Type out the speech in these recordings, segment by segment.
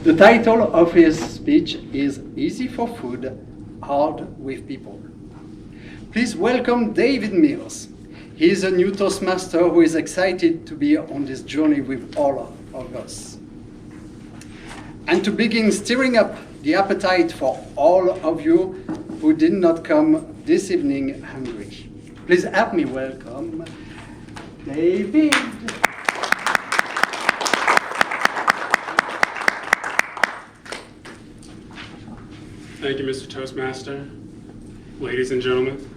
The title of his speech is Easy for Food, Hard with People. Please welcome David Mills. He is a new Toastmaster who is excited to be on this journey with all of us. And to begin stirring up the appetite for all of you who did not come this evening hungry, please help me welcome David. Thank you, Mr. Toastmaster, ladies and gentlemen.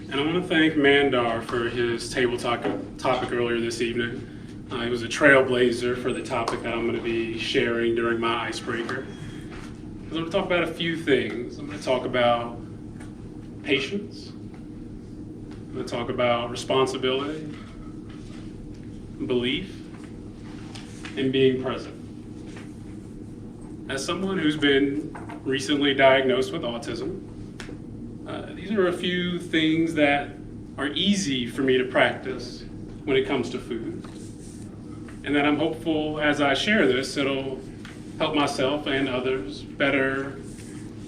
And I want to thank Mandar for his table topic earlier this evening. He was a trailblazer for the topic that I'm going to be sharing during my Icebreaker. I'm going to talk about a few things. I'm going to talk about patience. I'm going to talk about responsibility, belief, and being present. As someone who's been recently diagnosed with autism, these are a few things that are easy for me to practice when it comes to food. And that I'm hopeful as I share this, it'll help myself and others better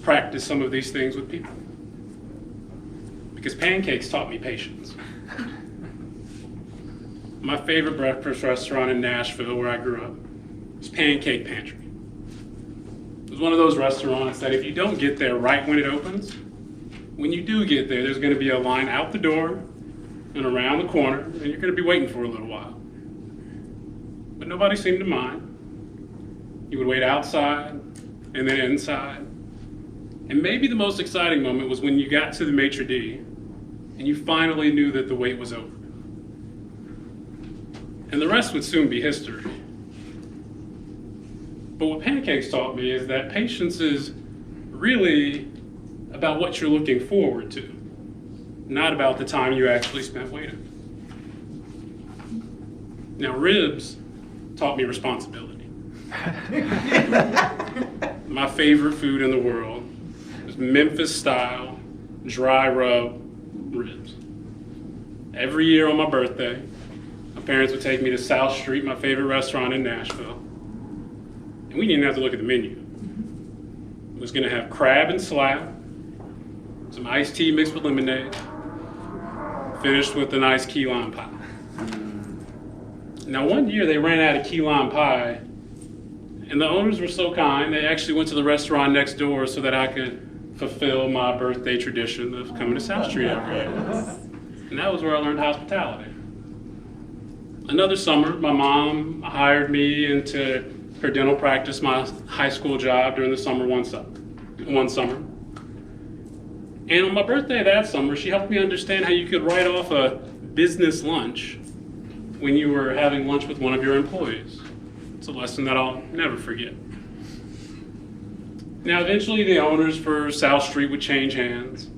practice some of these things with people. Because pancakes taught me patience. My favorite breakfast restaurant in Nashville, where I grew up, was Pancake Pantry. It was one of those restaurants that if you don't get there right when it opens, when you do get there, there's going to be a line out the door and around the corner, and you're going to be waiting for a little while. But nobody seemed to mind. You would wait outside and then inside. And maybe the most exciting moment was when you got to the maitre d' and you finally knew that the wait was over. And the rest would soon be history. But what pancakes taught me is that patience is really about what you're looking forward to, not about the time you actually spent waiting. Now, ribs taught me responsibility. My favorite food in the world is Memphis-style dry rub ribs. Every year on my birthday, my parents would take me to South Street, my favorite restaurant in Nashville, and we didn't have to look at the menu. It was going to have crab and slab, some iced tea mixed with lemonade, finished with a nice key lime pie. Now, one year they ran out of key lime pie, and the owners were so kind, they actually went to the restaurant next door so that I could fulfill my birthday tradition of coming to South Street every year. And that was where I learned hospitality. Another summer, my mom hired me into her dental practice, my high school job during the summer one summer. And on my birthday that summer, she helped me understand how you could write off a business lunch when you were having lunch with one of your employees. It's a lesson that I'll never forget. Now, eventually the owners for South Street would change hands,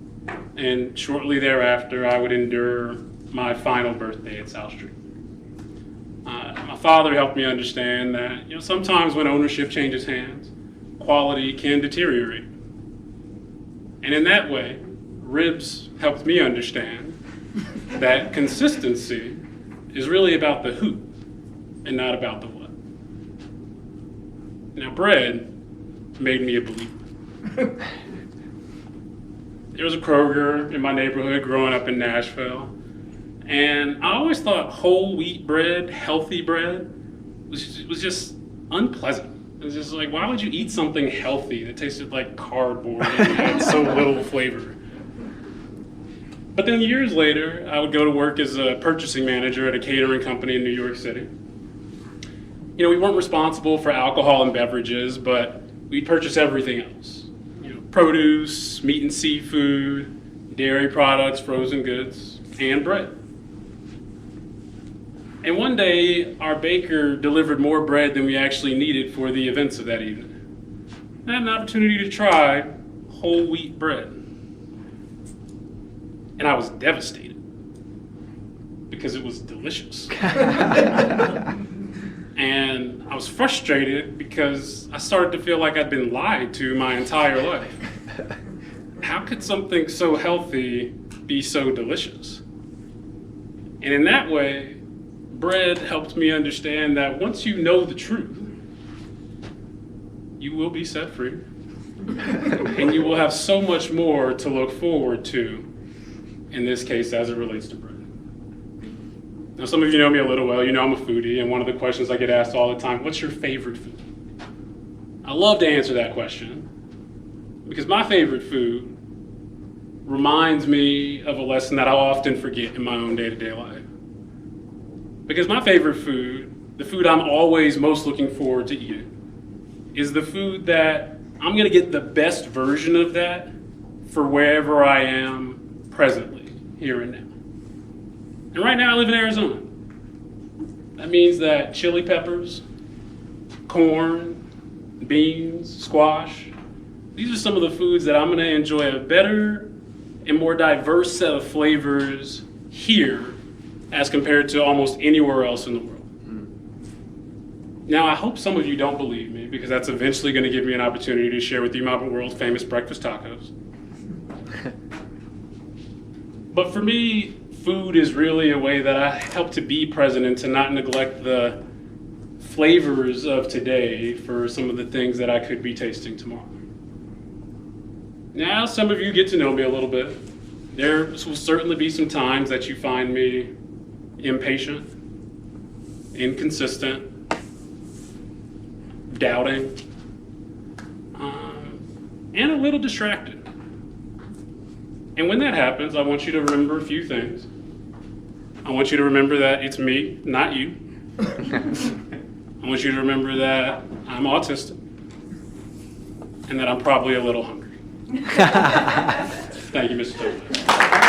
and shortly thereafter, I would endure my final birthday at South Street. My father helped me understand that, sometimes when ownership changes hands, quality can deteriorate. And in that way, ribs helped me understand that consistency is really about the who and not about the what. Now, bread made me a believer. There was a Kroger in my neighborhood growing up in Nashville, and I always thought whole wheat bread, healthy bread, was just unpleasant. It was just like, why would you eat something healthy that tasted like cardboard and had so little flavor? But then years later, I would go to work as a purchasing manager at a catering company in New York City. We weren't responsible for alcohol and beverages, but we'd purchase everything else. Produce, meat and seafood, dairy products, frozen goods, and bread. And one day, our baker delivered more bread than we actually needed for the events of that evening. I had an opportunity to try whole wheat bread. And I was devastated because it was delicious. And I was frustrated because I started to feel like I'd been lied to my entire life. How could something so healthy be so delicious? And in that way, bread helped me understand that once you know the truth, you will be set free. And you will have so much more to look forward to, in this case, as it relates to bread. Now, some of you know me a little well. You know I'm a foodie, and one of the questions I get asked all the time, what's your favorite food? I love to answer that question because my favorite food reminds me of a lesson that I often forget in my own day-to-day life. Because my favorite food, the food I'm always most looking forward to eating, is the food that I'm going to get the best version of that for wherever I am presently, here and now. And right now I live in Arizona. That means that chili peppers, corn, beans, squash, these are some of the foods that I'm going to enjoy a better and more diverse set of flavors here as compared to almost anywhere else in the world. Now, I hope some of you don't believe me because that's eventually going to give me an opportunity to share with you my world famous breakfast tacos. But for me, food is really a way that I help to be present and to not neglect the flavors of today for some of the things that I could be tasting tomorrow. Now, some of you get to know me a little bit. There will certainly be some times that you find me impatient, inconsistent, doubting, and a little distracted. And when that happens, I want you to remember a few things. I want you to remember that it's me, not you. I want you to remember that I'm autistic and that I'm probably a little hungry. Thank you, Mr. Toby.